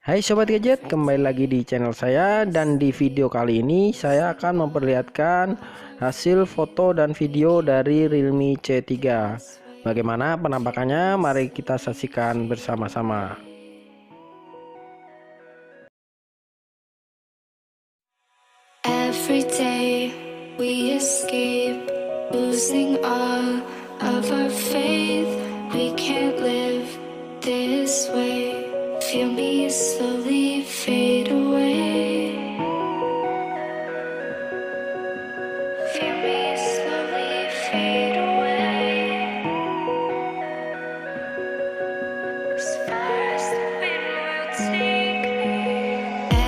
Hai Sobat Gadget, kembali lagi di channel saya, dan di video kali ini saya akan memperlihatkan hasil foto dan video dari Realme C3. Bagaimana penampakannya? Mari kita saksikan bersama-sama. Every day we escape, losing all of our faith. We can't live this way. Feel me slowly fade away. Feel me slowly fade away. As far as the wind will take me.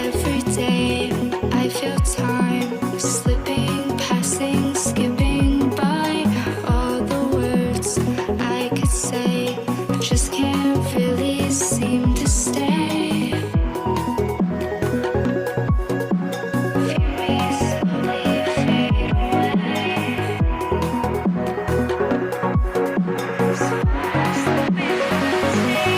Every day I feel time slipping, passing, skipping by. All the words I could say just can't really seem to stay. Feel me slowly fade away. As far as the wind will take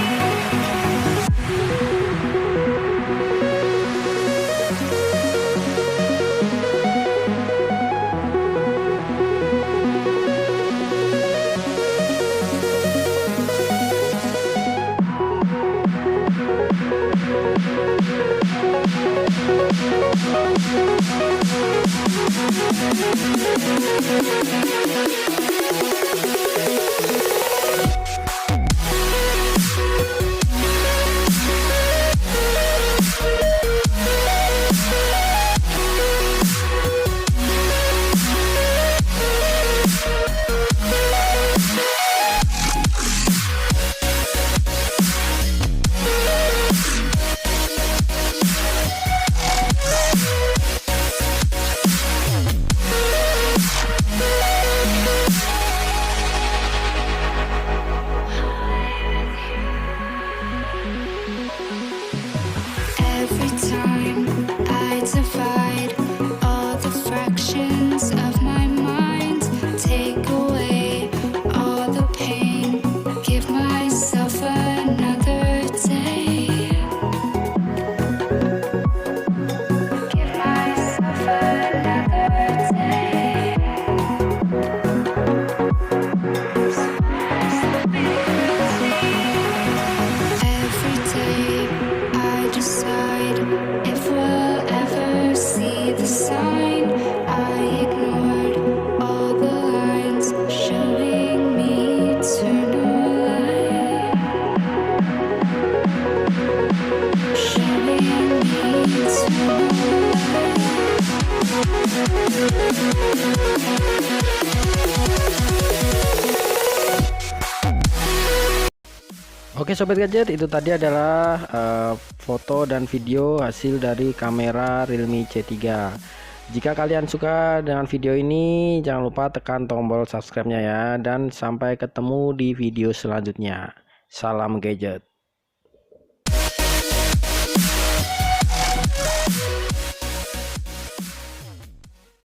Every time I divide all the fractions of my mind, take away all the pain, give myself another day. Give myself another day. As far as the wind will take. Every day I decide if we'll ever see the sign. I ignored all the lines showing me eternal light. Showing me eternal Oke Sobat Gadget, itu tadi adalah foto dan video hasil dari kamera Realme C3. Jika kalian suka dengan video ini, jangan lupa tekan tombol subscribe-nya ya, dan sampai ketemu di video selanjutnya. Salam Gadget.